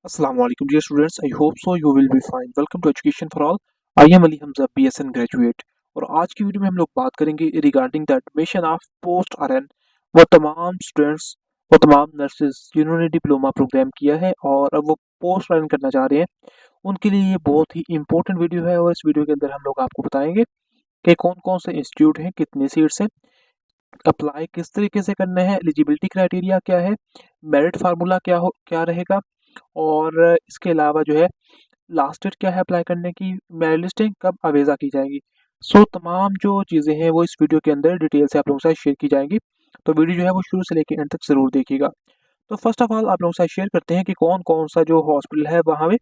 Assalamu alaikum dear students. I hope so you will be fine. Welcome to Education for All. I am Ali Hamza, BSN graduate. और आज की video में हम लोग बात करेंगे regarding the admission of post RN. वो तमाम स्टूडेंट्स, वो तमाम नर्सेज जिन्होंने डिप्लोमा प्रोग्राम किया है और अब वो पोस्ट आरएन करना चाह रहे हैं, उनके लिए ये बहुत ही इंपॉर्टेंट वीडियो है। और इस वीडियो के अंदर हम लोग आपको बताएंगे कि कौन कौन से इंस्टीट्यूट हैं, कितने सीट्स हैं, अप्लाई किस तरीके से करना है, एलिजिबिलिटी क्राइटेरिया क्या है, मेरिट फार्मूला क्या रहेगा, और इसके अलावा जो है लास्ट डेट क्या है अप्लाई करने की, मेरिट लिस्टिंग कब अवेजा की जाएगी। सो तमाम जो चीज़ें हैं वो इस वीडियो के अंदर डिटेल से आप लोगों के साथ शेयर की जाएंगी। तो वीडियो जो है वो शुरू से लेकर एंड तक ज़रूर देखिएगा। तो फर्स्ट ऑफ ऑल आप लोगों के साथ शेयर करते हैं कि कौन कौन सा जो हॉस्पिटल है वहाँ पे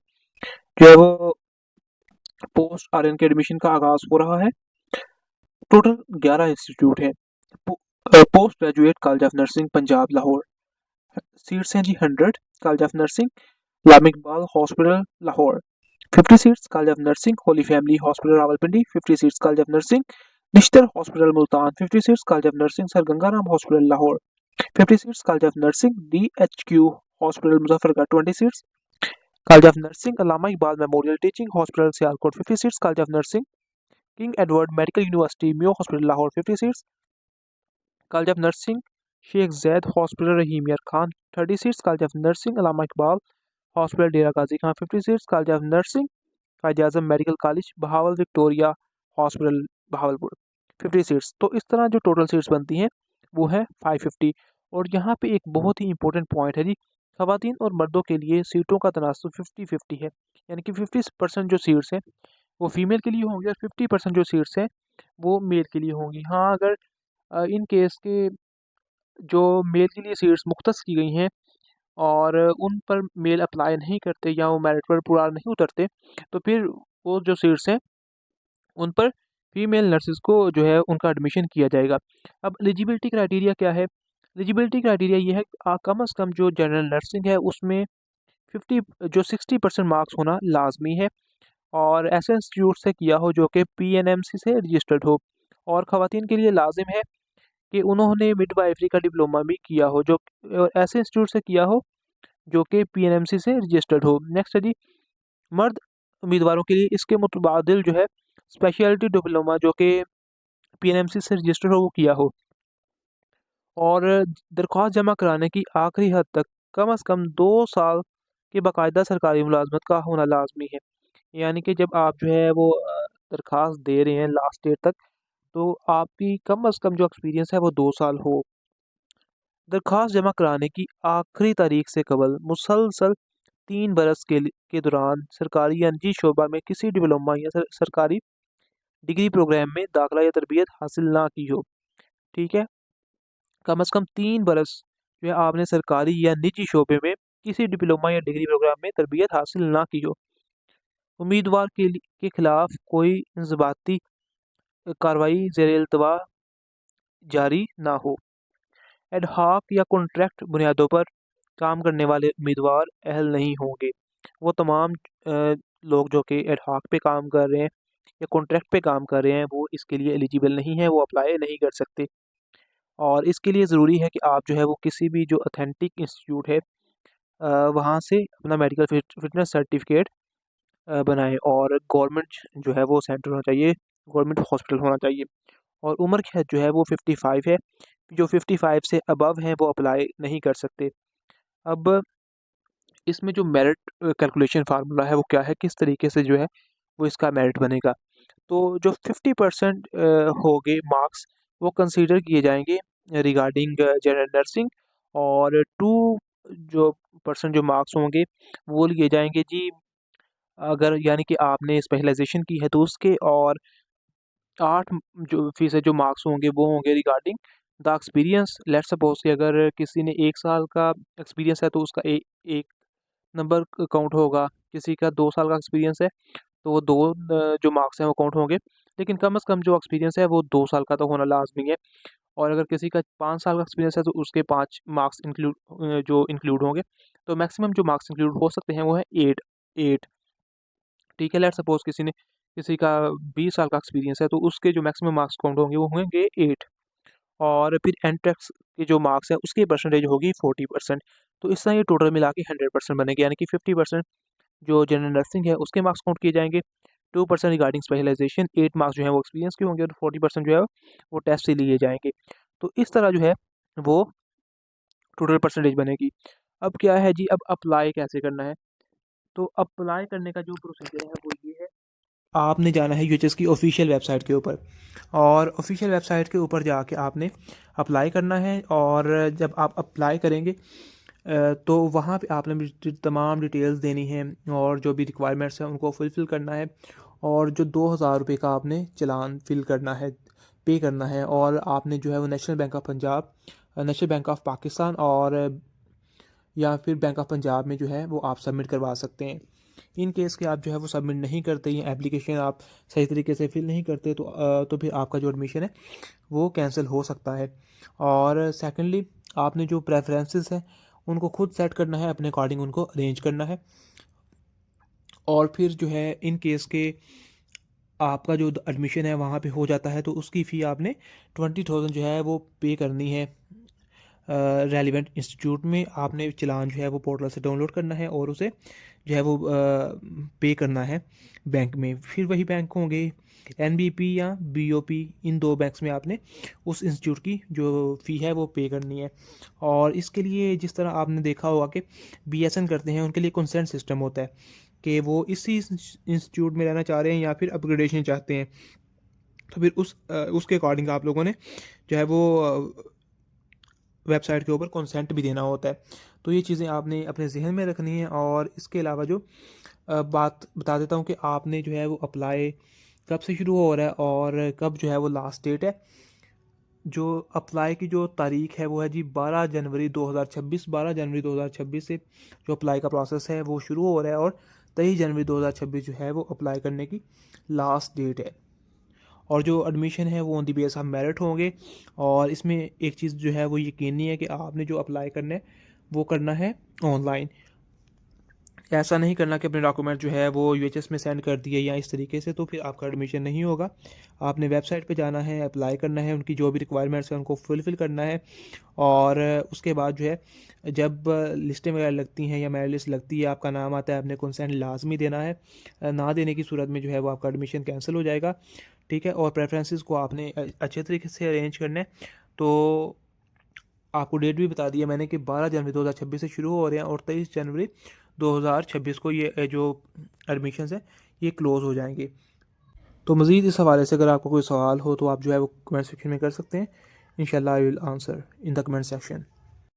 जो है वो पोस्ट आर एन के एडमिशन का आगाज़ हो रहा है। टोटल 11 इंस्टीट्यूट हैं। Post graduate college of nursing Punjab Lahore, seats हैं जी 100। कॉलेज ऑफ नर्सिंग लामिक Iqbal hospital Lahore 50 seats. College of nursing holy family hospital Rawalpindi 50 seats. College of nursing Nishtar hospital Multan 50 seats. College of nursing sir Gangaram hospital Lahore 50 seats. College of nursing DHQ hospital Muzaffargarh 20 seats. College of nursing Allama Iqbal memorial teaching hospital Sialkot 50 seats. College of nursing King Edward medical university Mayo hospital Lahore 50 seats. College of nursing Sheikh Zayed hospital Rahim Yar Khan 30 seats. College of nursing Allama Iqbal hospital Dera Ghazi Khan 50 seats. College of nursing Quaid Azam medical college Bahawal Victoria hospital Bahawalpur 50 seats. तो इस तरह जो total seats बनती हैं वो है 550। और यहाँ पे एक बहुत ही इंपॉर्टेंट पॉइंट है जी, खवातीन और मर्दों के लिए सीटों का तनासुब 50-50 है। यानी कि 50% जो सीट्स हैं वो फीमेल के लिए होंगी और 50% जो सीट्स हैं वो मेल के लिए होंगी। हाँ, अगर इन केस के जो मेल के लिए सीट्स मुख्तस की गई हैं और उन पर मेल अप्लाई नहीं करते या वो मेरिट पर पूरा नहीं उतरते, तो फिर वो जो सीट्स हैं उन पर फीमेल नर्सेज को जो है उनका एडमिशन किया जाएगा। अब एलिजिबिलिटी क्राइटेरिया क्या है? एलिजिबिलिटी क्राइटेरिया ये है कि कम अज़ कम जो जनरल नर्सिंग है उसमें 60% मार्क्स होना लाजमी है और ऐसे इंस्टीट्यूट से किया हो जो कि PNMC से रजिस्टर्ड हो। और ख़वातीन के लिए लाजिम है कि उन्होंने मिडवाइफरी का डिप्लोमा भी किया हो, जो ऐसे इंस्टीट्यूट से किया हो जो कि PNMC से रजिस्टर्ड हो। नेक्स्ट है जी, मर्द उम्मीदवारों के लिए इसके मुतबादिल जो है स्पेशलिटी डिप्लोमा जो कि PNMC से रजिस्टर्ड हो वो किया हो। और दरख्वास्त जमा कराने की आखिरी हद तक कम अज़ कम 2 साल की बाकायदा सरकारी मुलाजमत का होना लाजमी है। यानी कि जब आप जो है वो दरख्वास्त दे रहे हैं लास्ट डेट तक, तो आपकी कम अज़ कम जो एक्सपीरियंस है वो 2 साल हो। दरख्वास्त जमा कराने की आखिरी तारीख से कबल मुसलसल 3 बरस के दौरान सरकारी या निजी शोबा में किसी डिप्लोमा या सरकारी डिग्री प्रोग्राम में दाखिला या तरबियत हासिल ना की हो। ठीक है, कम अज़ कम 3 बरस जो है आपने सरकारी या निजी शोबे में किसी डिप्लोमा या डिग्री प्रोग्राम में तरबियत हासिल ना की हो। उम्मीदवार के खिलाफ कोई इंज़बाती कार्रवाई ज़ेर इल्तवा जारी ना हो। एडहॉक या कॉन्ट्रैक्ट बुनियादों पर काम करने वाले उम्मीदवार अहल नहीं होंगे। वो तमाम लोग जो कि एडहॉक पे काम कर रहे हैं या कॉन्ट्रैक्ट पे काम कर रहे हैं वो इसके लिए एलिजिबल नहीं है, वो अप्लाई नहीं कर सकते। और इसके लिए ज़रूरी है कि आप जो है वो किसी भी जो ऑथेंटिक इंस्टीट्यूट है वहाँ से अपना मेडिकल फिटनेस सर्टिफिकेट बनाएं और गवर्नमेंट जो है वो सेंटर होना चाहिए, गवर्नमेंट हॉस्पिटल होना चाहिए। और उम्र की हद जो है वो 55 है। जो 55 से अबव हैं वो अप्लाई नहीं कर सकते। अब इसमें जो मेरिट कैलकुलेशन फार्मूला है वो क्या है, किस तरीके से जो है वो इसका मेरिट बनेगा। तो जो 50% होंगे मार्क्स वो कंसीडर किए जाएंगे रिगार्डिंग जनरल नर्सिंग, और 2% जो मार्क्स होंगे वो लिए जाएंगे जी अगर यानी कि आपने स्पेशलाइजेशन की है तो उसके। और 8% जो मार्क्स होंगे वो होंगे regarding the experience. Let suppose कि अगर किसी ने 1 साल का एक्सपीरियंस है तो उसका एक नंबर काउंट होगा, किसी का 2 साल का एक्सपीरियंस है तो वो दो जो मार्क्स हैं वो काउंट होंगे। लेकिन कम अज़ कम जो एक्सपीरियंस है वो 2 साल का तो होना लाजमी है। और अगर किसी का 5 साल का एक्सपीरियंस है तो उसके 5 मार्क्स इंक्लूड होंगे। तो मैक्सिमम जो मार्क्स इंक्लूड हो सकते हैं वो है 8। ठीक है, लेट सपोज किसी का 20 साल का एक्सपीरियंस है तो उसके जो मैक्सिमम मार्क्स काउंट होंगे वो होंगे 8। और फिर एंट्रेंस के जो मार्क्स हैं उसकी परसेंटेज होगी 40%। तो इस तरह ये टोटल मिला के 100% बनेंगे, यानी कि 50% जो जनरल नर्सिंग है उसके मार्क्स काउंट किए जाएंगे, 2% रिगार्डिंग स्पेशलाइजेशन, 8 मार्क्स जो है वो एक्सपीरियंस के होंगे और 40% जो है वो टेस्ट से लिए जाएंगे। तो इस तरह जो है वो टोटल परसेंटेज बनेगी। अब क्या है जी, अब अप्लाई कैसे करना है? तो अप्लाई करने का जो प्रोसीजर है वो ये है, आपने जाना है यूएचएस की ऑफिशियल वेबसाइट के ऊपर, और ऑफिशियल वेबसाइट के ऊपर जाके आपने अप्लाई करना है। और जब आप अप्लाई करेंगे तो वहाँ पे आपने तमाम डिटेल्स देनी है और जो भी रिक्वायरमेंट्स हैं उनको फुलफ़िल करना है, और जो 2,000 रुपये का आपने चालान फिल करना है, पे करना है। और आपने जो है वो national bank of Punjab, national bank of Pakistan और या फिर बैंक ऑफ पंजाब में जो है वो आप सबमिट करवा सकते हैं। इन केस के आप जो है वो सबमिट नहीं करते, या एप्लीकेशन आप सही तरीके से फिल नहीं करते, तो फिर आपका जो एडमिशन है वो कैंसिल हो सकता है। और सेकेंडली, आपने जो प्रेफरेंसेस हैं उनको खुद सेट करना है, अपने अकॉर्डिंग उनको अरेंज करना है। और फिर जो है इन केस के आपका जो एडमिशन है वहाँ पे हो जाता है, तो उसकी फ़ी आपने 20,000 जो है वो पे करनी है। रेलिवेंट इंस्टीट्यूट में आपने चालान जो है वो पोर्टल से डाउनलोड करना है और उसे जो है वो पे करना है बैंक में। फिर वही बैंक होंगे एनबीपी या बीओपी, इन दो बैंक्स में आपने उस इंस्टीट्यूट की जो फ़ी है वो पे करनी है। और इसके लिए जिस तरह आपने देखा होगा कि बीएसएन करते हैं, उनके लिए कंसेंट सिस्टम होता है कि वो इसी इंस्टीट्यूट में रहना चाह रहे हैं या फिर अपग्रेडेशन चाहते हैं। तो फिर उसके अकॉर्डिंग आप लोगों ने जो है वो वेबसाइट के ऊपर कंसेंट भी देना होता है। तो ये चीज़ें आपने अपने जहन में रखनी है। और इसके अलावा जो बात बता देता हूँ कि आपने जो है वो अप्लाई कब से शुरू हो रहा है और कब जो है वो लास्ट डेट है। जो अप्लाई की जो तारीख है वो है जी 12 जनवरी 2026। 12 जनवरी 2026 से जो अप्लाई का प्रोसेस है वो शुरू हो रहा है, और 23 जनवरी 2026 जो है वो अप्लाई करने की लास्ट डेट है। और जो एडमिशन है वो on the base of merit होंगे। और इसमें एक चीज़ जो है वो यकीनी है कि आपने जो अप्लाई करना है वो करना है ऑनलाइन। ऐसा नहीं करना कि अपने डॉक्यूमेंट जो है वो यूएचएस में सेंड कर दिए या इस तरीके से, तो फिर आपका एडमिशन नहीं होगा। आपने वेबसाइट पे जाना है, अप्लाई करना है, उनकी जो भी रिक्वायरमेंट्स हैं उनको फुलफ़िल करना है। और उसके बाद जो है जब लिस्टें वगैरह लगती हैं या मेरिट लिस्ट लगती है, आपका नाम आता है, आपने कंसेंट लाजमी देना है। ना देने की सूरत में जो है वो आपका एडमिशन कैंसिल हो जाएगा। ठीक है, और प्रेफरेंसेस को आपने अच्छे तरीके से अरेंज करना है। तो आपको डेट भी बता दिया मैंने कि 12 जनवरी 2026 से शुरू हो रहे हैं और 23 जनवरी 2026 को ये जो एडमिशन्स हैं ये क्लोज़ हो जाएंगे। तो मज़ीद इस हवाले से अगर आपको कोई सवाल हो तो आप जो है वो कमेंट सेक्शन में कर सकते हैं। इंशाल्लाह I will answer in the comment section.